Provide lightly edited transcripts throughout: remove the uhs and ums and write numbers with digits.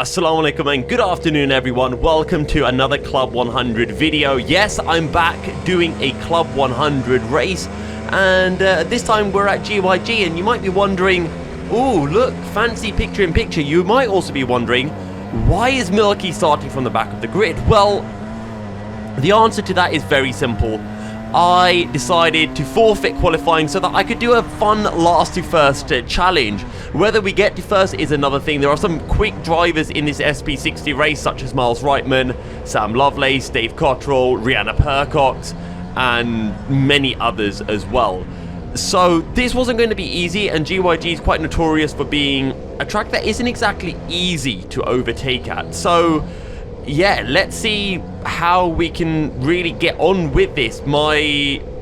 Assalamu alaikum and good afternoon everyone. Welcome to another Club 100 video. Yes, I'm back doing a Club 100 race, and this time we're at GYG, and you might be wondering, ooh, look, fancy picture in picture. You might also be wondering, why is Milky starting from the back of the grid? Well, the answer to that is very simple. I decided to forfeit qualifying so that I could do a fun last to first challenge. Whether we get to first is another thing. There are some quick drivers in this SP60 race, such as Miles Reitman, Sam Lovelace, Dave Cottrell, Rihanna Percox, and many others as well. So this wasn't going to be easy, and GYG is quite notorious for being a track that isn't exactly easy to overtake at. So yeah, let's see how we can really get on with this. My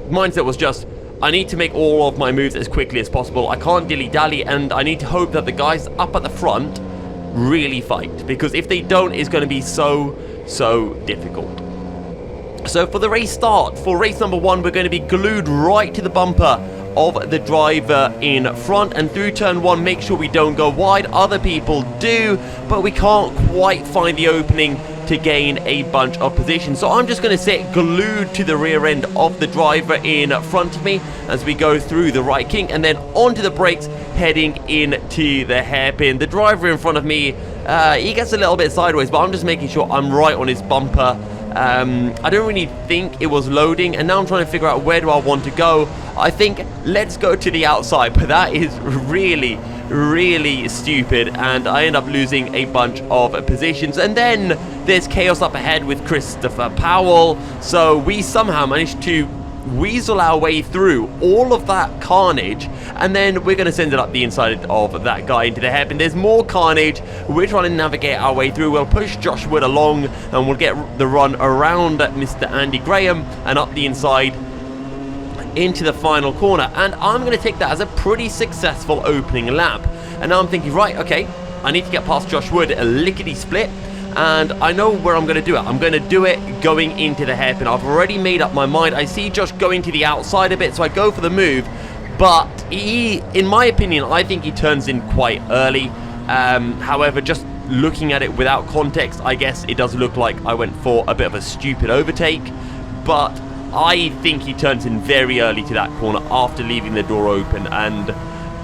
mindset was just, I need to make all of my moves as quickly as possible. I can't dilly-dally, and I need to hope that the guys up at the front really fight, because if they don't, it's going to be so difficult. So for the race start, for race number 1, we're going to be glued right to the bumper of the driver in front, and through turn 1, make sure we don't go wide. Other people do, but we can't quite find the opening to gain a bunch of position. So I'm just going to sit glued to the rear end of the driver in front of me as we go through the right kink, and then onto the brakes, heading into the hairpin. The driver in front of me, he gets a little bit sideways, but I'm just making sure I'm right on his bumper. I don't really think it was loading, and now I'm trying to figure out where do I want to go. I think let's go to the outside, but that is really stupid, and I end up losing a bunch of positions. And then there's chaos up ahead with Christopher Powell, so we somehow managed to weasel our way through all of that carnage, and then we're going to send it up the inside of that guy into the hairpin. There's more carnage. We're trying to navigate our way through. We'll push Josh Wood along, and we'll get the run around Mr. Andy Graham and up the inside into the final corner, and I'm going to take that as a pretty successful opening lap. And now I'm thinking, right, okay, I need to get past Josh Wood a lickety-split, and I know where I'm going to do it. I'm going to do it going into the hairpin. I've already made up my mind. I see Josh going to the outside a bit, so I go for the move, but he, in my opinion, I think he turns in quite early. However, just looking at it without context, I guess it does look like I went for a bit of a stupid overtake, but I think he turns in very early to that corner after leaving the door open. And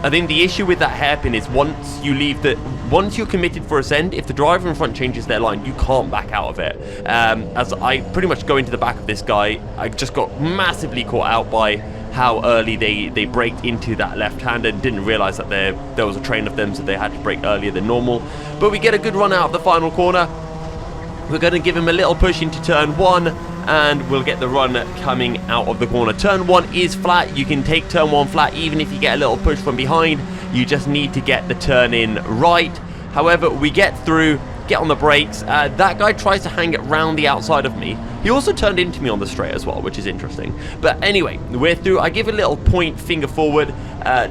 I think the issue with that hairpin is once you're committed for ascend, if the driver in front changes their line, you can't back out of it. As I pretty much go into the back of this guy, I just got massively caught out by how early they braked into that left hand, and didn't realize that there was a train of them, so they had to brake earlier than normal. But we get a good run out of the final corner. We're going to give him a little push into turn 1, and we'll get the run coming out of the corner. Turn 1 is flat. You can take turn 1 flat even if you get a little push from behind. You just need to get the turn in right. However, we get through, get on the brakes. That guy tries to hang it round the outside of me. He also turned into me on the straight as well, which is interesting. But anyway, we're through. I give a little point finger forward,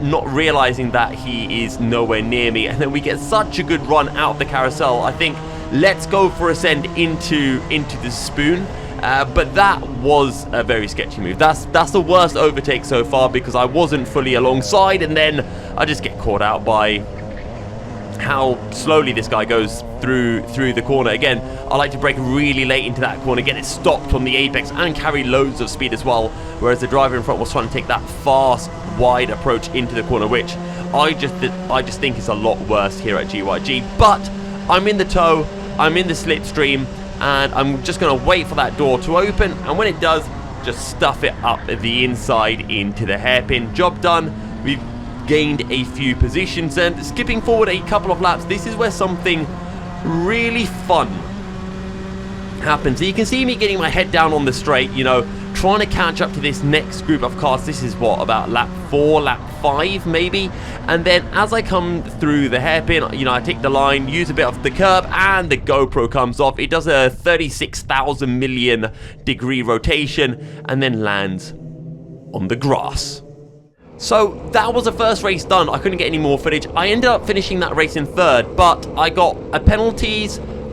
not realizing that he is nowhere near me. And then we get such a good run out of the carousel. I think let's go for ascend into the spoon. But that was a very sketchy move. That's the worst overtake so far, because I wasn't fully alongside, and then I just get caught out by how slowly this guy goes through the corner. Again, I like to brake really late into that corner, get it stopped on the apex, and carry loads of speed as well, whereas the driver in front was trying to take that fast, wide approach into the corner, which I just think is a lot worse here at GYG. But I'm in the tow, I'm in the slipstream, and I'm just going to wait for that door to open, and when it does, just stuff it up the inside into the hairpin. Job done. We've gained a few positions, and skipping forward a couple of laps, this is where something really fun happens. So you can see me getting my head down on the straight, you know, trying to catch up to this next group of cars. This is what, about lap 4, lap 5 maybe, and then as I come through the hairpin, you know, I take the line, use a bit of the curb, and the GoPro comes off. It does a 36,000 million degree rotation and then lands on the grass. So that was the first race done. I couldn't get any more footage. I ended up finishing that race in 3rd, but I got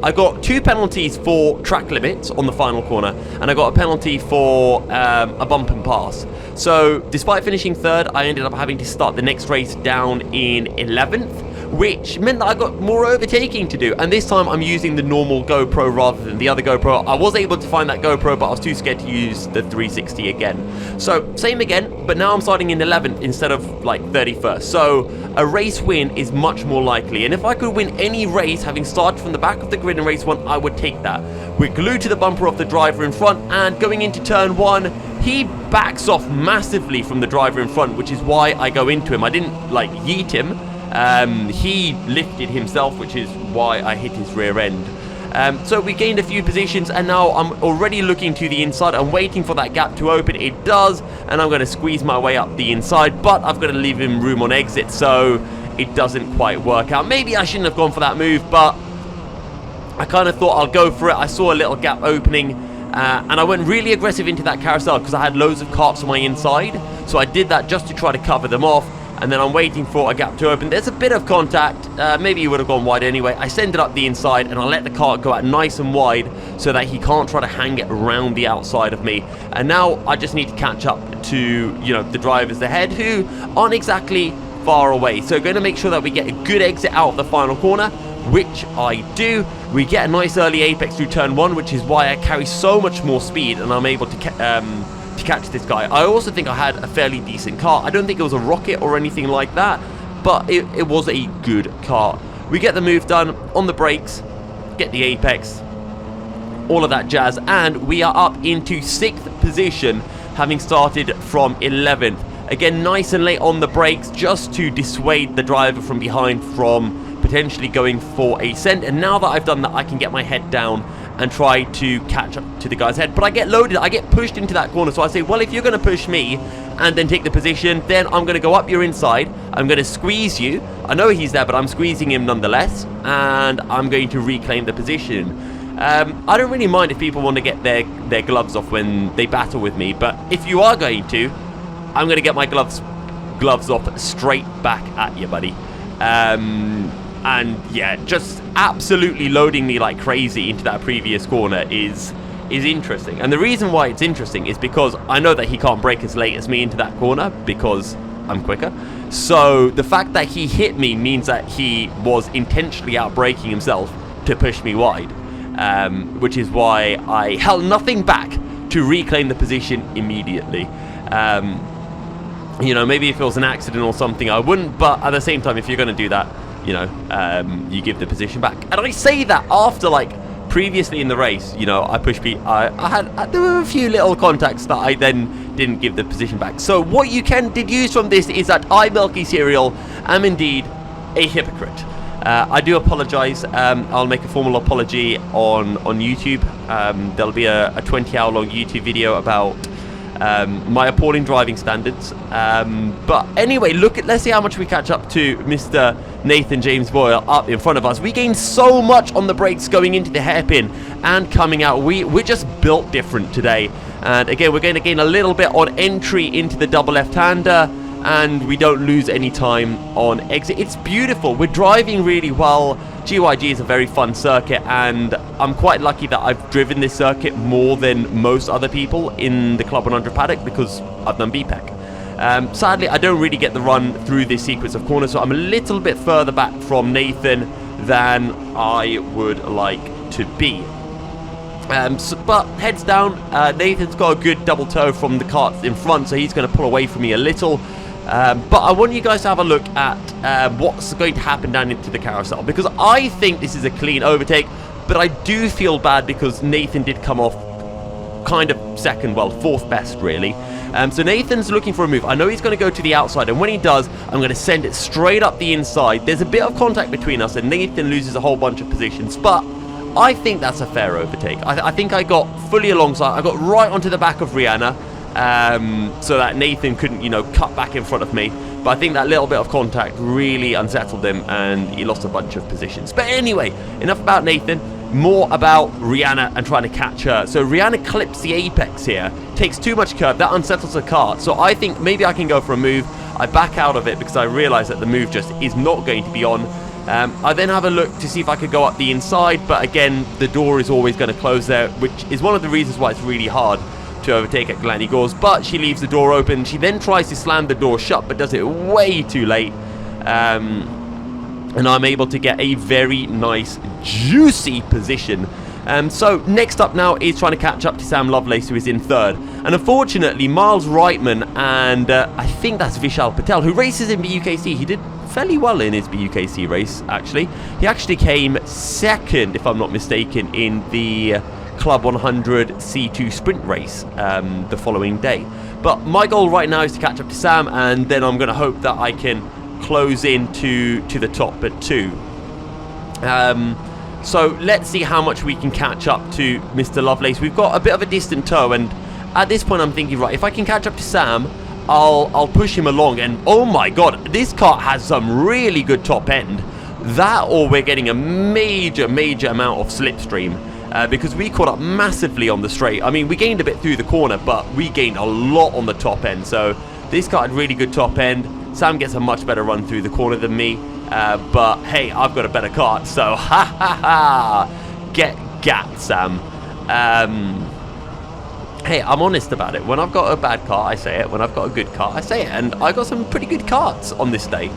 I got 2 penalties for track limits on the final corner, and I got a penalty for a bump and pass. So despite finishing 3rd, I ended up having to start the next race down in 11th, which meant that I got more overtaking to do. And this time I'm using the normal GoPro rather than the other GoPro. I was able to find that GoPro, but I was too scared to use the 360 again. So same again, but now I'm starting in 11th instead of like 31st. So a race win is much more likely. And if I could win any race having started from the back of the grid in race 1, I would take that. We're glued to the bumper of the driver in front, and going into turn 1, he backs off massively from the driver in front, which is why I go into him. I didn't like yeet him. He lifted himself, which is why I hit his rear end. So we gained a few positions, and now I'm already looking to the inside. I'm waiting for that gap to open. It does, and I'm going to squeeze my way up the inside, but I've got to leave him room on exit, so it doesn't quite work out. Maybe I shouldn't have gone for that move, but I kind of thought I'll go for it. I saw a little gap opening, and I went really aggressive into that carousel because I had loads of carts on my inside, so I did that just to try to cover them off. And then I'm waiting for a gap to open. There's a bit of contact. Maybe he would have gone wide anyway. I send it up the inside, and I let the cart go out nice and wide so that he can't try to hang it around the outside of me. And now I just need to catch up to, you know, the drivers ahead who aren't exactly far away. So going to make sure that we get a good exit out of the final corner, which I do. We get a nice early apex through turn 1, which is why I carry so much more speed, and I'm able to catch this guy. I also think I had a fairly decent car. I don't think it was a rocket or anything like that, but it was a good car. We get the move done on the brakes, get the apex, all of that jazz, and we are up into 6th position, having started from 11th. Again, nice and late on the brakes, just to dissuade the driver from behind from potentially going for a send. And now that I've done that, I can get my head down and try to catch up to the guy's head. But I get loaded, I get pushed into that corner. So I say, well, if you're going to push me and then take the position, then I'm going to go up your inside, I'm going to squeeze you. I know he's there, but I'm squeezing him nonetheless, and I'm going to reclaim the position. I don't really mind if people want to get their gloves off when they battle with me, but if you are going to, I'm going to get my gloves off straight back at you, buddy. And yeah, just absolutely loading me like crazy into that previous corner is interesting. And the reason why it's interesting is because I know that he can't brake as late as me into that corner because I'm quicker. So the fact that he hit me means that he was intentionally out-braking himself to push me wide, which is why I held nothing back to reclaim the position immediately. You know, maybe if it was an accident or something, I wouldn't, but at the same time, if you're going to do that, you know, you give the position back. And I say that after, like, previously in the race, you know, I pushed there were a few little contacts that I then didn't give the position back. So what you can deduce from this is that I, Milky Cereal, am indeed a hypocrite. I do apologize. I'll make a formal apology on YouTube. There'll be a 20-hour long YouTube video about my appalling driving standards. But anyway, let's see how much we catch up to Mr. Nathan James Boyle up in front of us. We gained so much on the brakes going into the hairpin and coming out. We're just built different today. And again, we're going to gain a little bit on entry into the double left-hander, and we don't lose any time on exit. It's beautiful. We're driving really well. GYG is a very fun circuit, and I'm quite lucky that I've driven this circuit more than most other people in the CLUB100 paddock because I've done BPEC. Sadly, I don't really get the run through this sequence of corners, so I'm a little bit further back from Nathan than I would like to be. But heads down, Nathan's got a good double toe from the carts in front, so he's going to pull away from me a little. But I want you guys to have a look at what's going to happen down into the carousel, because I think this is a clean overtake, but I do feel bad because Nathan did come off kind of second, well, fourth best really. So Nathan's looking for a move. I know he's going to go to the outside, and when he does, I'm going to send it straight up the inside. There's a bit of contact between us, and Nathan loses a whole bunch of positions, but I think that's a fair overtake. I think I got fully alongside. I got right onto the back of Rihanna, so that Nathan couldn't, you know, cut back in front of me. But I think that little bit of contact really unsettled him, and he lost a bunch of positions. But anyway, enough about Nathan. More about Rihanna and trying to catch her. So Rihanna clips the apex here, takes too much curve, that unsettles the car. So I think maybe I can go for a move. I back out of it because I realise that the move just is not going to be on. I then have a look to see if I could go up the inside, but again, the door is always going to close there, which is one of the reasons why it's really hard to overtake at Glenny Gores. But she leaves the door open. She then tries to slam the door shut, but does it way too late. and I'm able to get a very nice, juicy position. So next up now is trying to catch up to Sam Lovelace, who is in third. And unfortunately, Miles Reitman and I think that's Vishal Patel, who races in BUKC. He did fairly well in his BUKC race, actually. He actually came second, if I'm not mistaken, in the Club 100 C2 sprint race the following day. But my goal right now is to catch up to Sam, and then I'm going to hope that I can close in to the top at 2. So let's see how much we can catch up to Mr. Lovelace. We've got a bit of a distant tow, and at this point I'm thinking, right, if I can catch up to Sam, I'll push him along. And oh my god, this car has some really good top end. That, or we're getting a major amount of slipstream, because we caught up massively on the straight. I mean, we gained a bit through the corner, but we gained a lot on the top end. So this car had really good top end. Sam gets a much better run through the corner than me. But hey, I've got a better car, so get gapped, Sam. Hey, I'm honest about it. When I've got a bad car, I say it. When I've got a good car, I say it. And I got some pretty good carts on this day,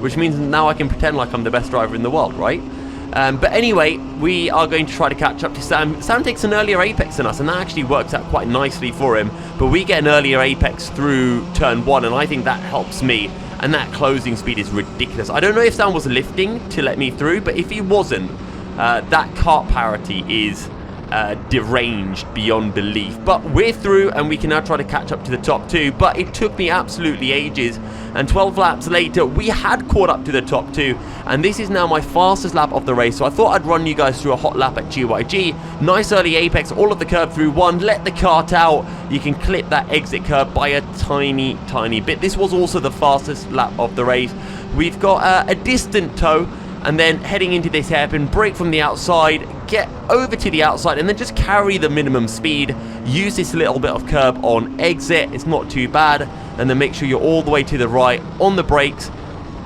which means now I can pretend like I'm the best driver in the world, right? But anyway, we are going to try to catch up to Sam. Sam takes an earlier apex than us, and that actually works out quite nicely for him. But we get an earlier apex through turn 1, and I think that helps me. And that closing speed is ridiculous. I don't know if Sam was lifting to let me through, but if he wasn't, that kart parity is deranged beyond belief. But we're through, and we can now try to catch up to the top 2. But it took me absolutely ages, and 12 laps later we had caught up to the top 2, and this is now my fastest lap of the race. So I thought I'd run you guys through a hot lap at GYG. Nice early apex, all of the curb through 1, let the kart out. You can clip that exit curb by a tiny bit. This was also the fastest lap of the race. We've got a distant tow, and then heading into this hairpin, brake from the outside, get over to the outside, and then just carry the minimum speed. Use this little bit of curb on exit, it's not too bad, and then make sure you're all the way to the right on the brakes.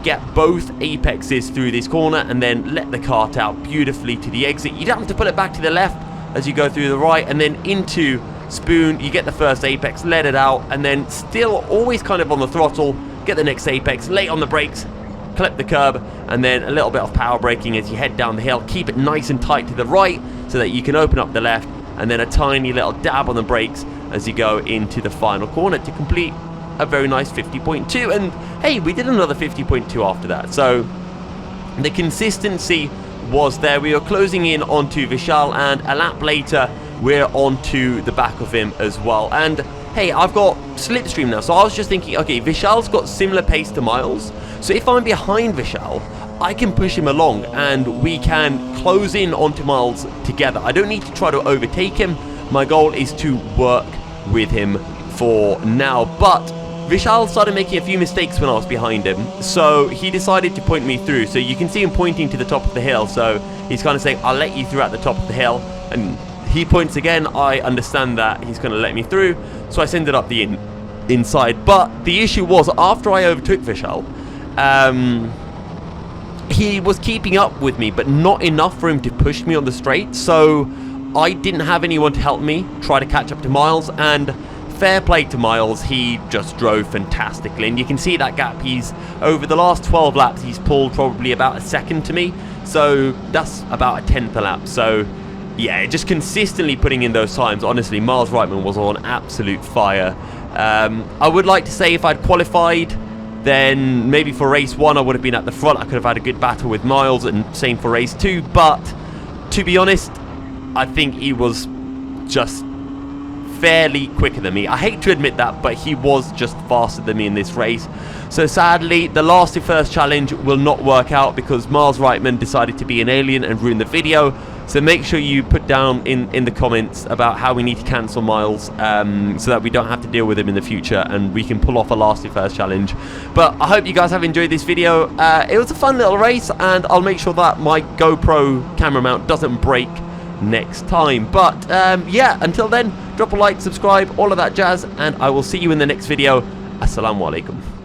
Get both apexes through this corner, and then let the kart out beautifully to the exit. You don't have to pull it back to the left as you go through the right, and then into spoon. You get the first apex, let it out, and then still always kind of on the throttle, get the next apex, late on the brakes, clip the curb, and then a little bit of power braking as you head down the hill. Keep it nice and tight to the right so that you can open up the left, and then a tiny little dab on the brakes as you go into the final corner to complete a very nice 50.2. And hey, we did another 50.2 after that, so the consistency was there. We were closing in onto Vishal, and a lap later we're onto the back of him as well. And hey, I've got slipstream now, so I was just thinking, okay, Vishal's got similar pace to Miles, so if I'm behind Vishal, I can push him along and we can close in onto Miles together. I don't need to try to overtake him. My goal is to work with him for now. But Vishal started making a few mistakes when I was behind him, so he decided to point me through. So you can see him pointing to the top of the hill, so he's kind of saying, I'll let you through at the top of the hill, and he points again. I understand that he's going to let me through, so I send it up the inside. But the issue was, after I overtook Vishal, he was keeping up with me, but not enough for him to push me on the straight, so I didn't have anyone to help me try to catch up to Miles. And fair play to Miles, he just drove fantastically, and you can see that gap. He's, over the last 12 laps, he's pulled probably about a second to me, so that's about a 10th a lap. So yeah, just consistently putting in those times. Honestly, Miles Reitman was on absolute fire. I would like to say if I'd qualified, then maybe for race 1 I would have been at the front. I could have had a good battle with Miles, and same for race 2. But to be honest, I think he was just fairly quicker than me. I hate to admit that, but he was just faster than me in this race. So sadly, the last to first challenge will not work out because Miles Reitman decided to be an alien and ruin the video. So make sure you put down in the comments about how we need to cancel Miles, so that we don't have to deal with him in the future and we can pull off a last to first challenge. But I hope you guys have enjoyed this video. It was a fun little race, and I'll make sure that my GoPro camera mount doesn't break next time. But yeah, until then, drop a like, subscribe, all of that jazz, and I will see you in the next video. Assalamu alaikum.